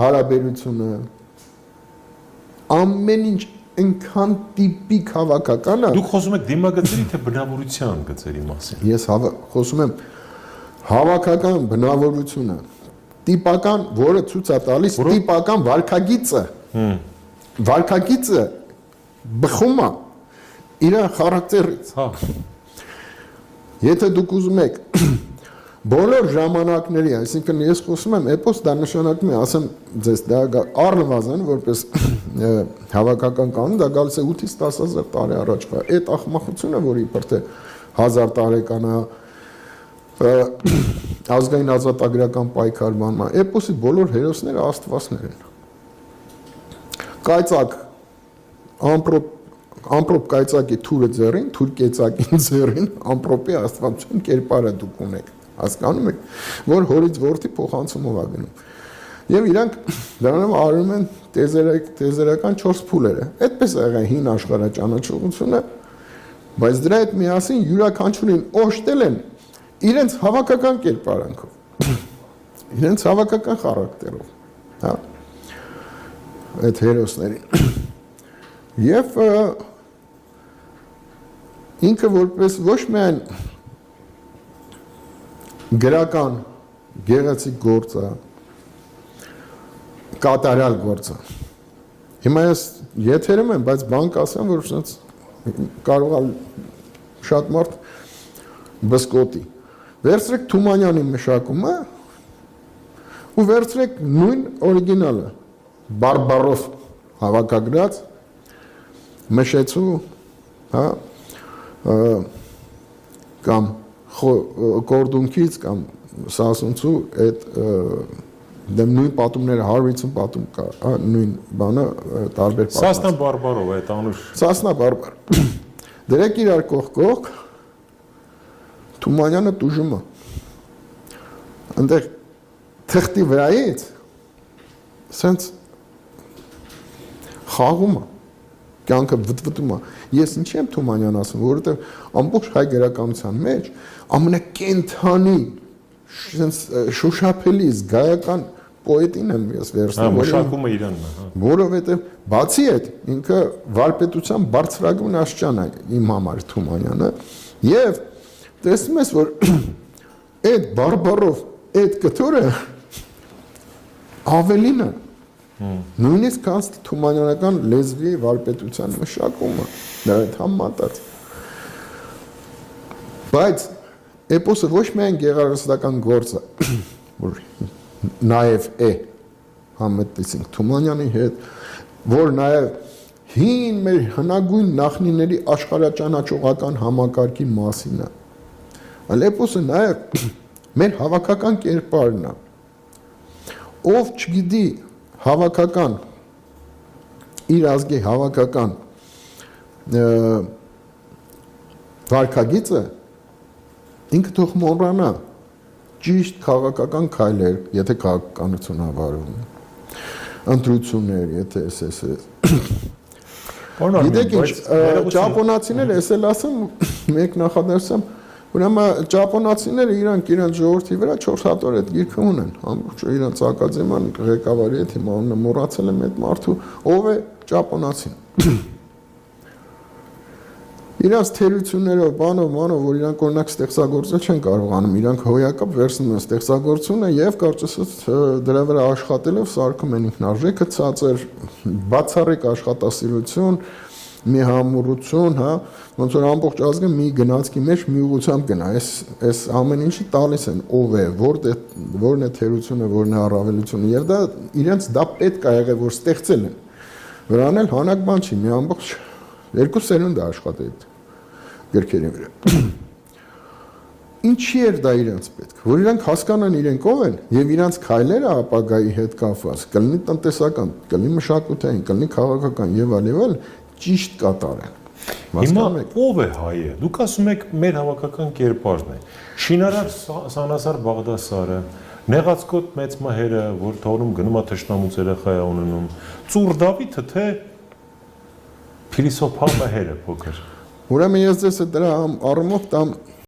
հարաբերությունը ամեն ինչ այնքան տիպիկ հավաքական է։ Դուք խոսում եք դիմագծերի թե բնավորության գծերի մասին։ Ես խոսում եմ հավաքական բնավորությունը, տիպական, որը ցույց է տալիս տիպական վարքագիծը։ Վարքագիծը բխում է իր խարակտերից։ Հա։ Եթե դուք ուզում եք բոլոր ժամանակների, այսինքն ես խոսում եմ էպոս, դա նշանակում է, ասեմ ձեզ, դա առնվազն որպես հավաքական կանոն, դա գալիս է 8-ից 10,000 տարի առաջվա։ Այդ ախմախությունը, որ իբր թե 1000 տարեկան է, ազգային ազատագրական պայքարման, էպոսի բոլոր հերոսները աստվածներ են։ Կայծակ, ամպրոպ կայծակի թուրը ձեռին, թուր կեցակին ձեռին, ամպրոպի աստվածություն կերպարը դուք ունեք, հասկանում եք, որ հորից որդի փոխանցումով է գնում։ Եվ իրանք դրանով արում են տեզերական 4 փուլերը։ Այդպես է եղել հին աշխարհաճանաչողությունը, բայց դրա հետ միասին յուրաքանչյուրին օժտել են իրենց հավաքական կերպարանքով, իրենց հավաքական խարակտերով, հա, այդ հերոսներին։ Եվ ինքը որպես ոչ միայն գրական գեղեցիկ գործ է, կատարյալ գործ է։ Հիմա ես եթերում եմ, բայց բան կասեմ, որ շնաց կարող է շատ մարդ բսկոտի։ Վերցրեք Թումանյանի մշակումը ու վերցրեք նույն օրիգինալը, բարբարով հավաքագրած, մշեցու, հա, կամ կորդունքից կամ սասունցու այդ նույն պատումները 150 պատում կա, նույն բանը տարբեր պատմած։ Սասնա բարբարով այդ անուշ։ Սասնա բարբար։ Դրեք իրար կողք, Թումանյանը տուժում է։ Այնտեղ թղթի վրայից սենց խաղում է, կյանքը վտվտում է։ Ես ինչի եմ Թումանյան ասում, որովհետև ամբողջ հայ գրականության մեջ ամենակենդանի շոշափելի զգայական պոետին եմ ես վերցնում, մշակումը իրանն է, որովհետև բացի այդ ինքը վարպետության բարձրագույն աստիճան է իմ համար Թումանյանը, եւ տեսնում ես, որ այդ բարբարով այդ կտորը ավելին է, նույնիսկ քան թումանյանական լեզվի վարպետության մշակումը, դրա հետ համատած։ Բայց էպոսը ոչ միայն գեղարվեստական գործ է, որ նաև է համետեցինք Թումանյանի հետ, որ նաև հին մեր հնագույն նախնիների աշխարհաճանաչողական համակարգի մասին է, այլ էպոսը նաև մեր հավաքական կերպարն է, ով չգիտի հավաքական իր ազգի հավաքական վարքագիծը ինքը թող մոռանա ճիշտ քաղաքական քայլեր, եթե քաղաքականություն ավարում, ընտրություններ, եթե էս գիտեք ինչ, ճապոնացիները էս էլ ասեմ, մեկ նախադասեմ, ուրեմն ճապոնացիները իրանք իրենց ժողովրդի վրա 4 հատոր այդ գիրքը ունեն, ամբողջ իրենց ակադեմիան ղեկավարի հետ հիմա ունը մոռացել եմ այդ մարդու, ով է ճապոնացին։ Իրանց թերություններով, բանով, որ իրանք օրինակ ստեղծագործել չեն կարողանում, իրանք հոյակապ վերցնում են ստեղծագործությունը եւ կարծես դրա վրա աշխատելով սարքում են ինքնարժեքը ցածր, բացառիկ աշխատասիրություն, մի համուրություն, հա, ոնց որ ամբողջ ազգը մի գնացքի մեջ մի ուղղությամբ գնա, այս ամեն ինչի տալիս են, ով է, որն է թերությունը, որն է առավելությունը, եւ դա իրենց դա պետք է եղել, որ ստեղծել են։ Վրան էլ հանակ բան չի, մի ամբողջ 2 սերունդ է աշխատել այդ գրքերի վրա։ Ինչի էր դա իրենց պետք, որ իրանք հասկանան իրենք ով են եւ իրանք քայլերը ապագայի հետ կապված, կլինի տնտեսական, կլինի մշակութային, կլինի քաղաքական եւ այլ ճիշտ կատարեն։ Հիմա ով է հայը։ Դուք ասում եք մեր հավաքական կերպարն է։ Շինարար Սանասար Բաղդասարը, Նեղացկոտ մեծ մահերը, որ թողնում գնում է թշնամուց երեխա է ունենում, Ծուռ Դավիթը թե փիլիսոփա մահերը փոքր։ Ուրեմն ես դες դրա առումով տամ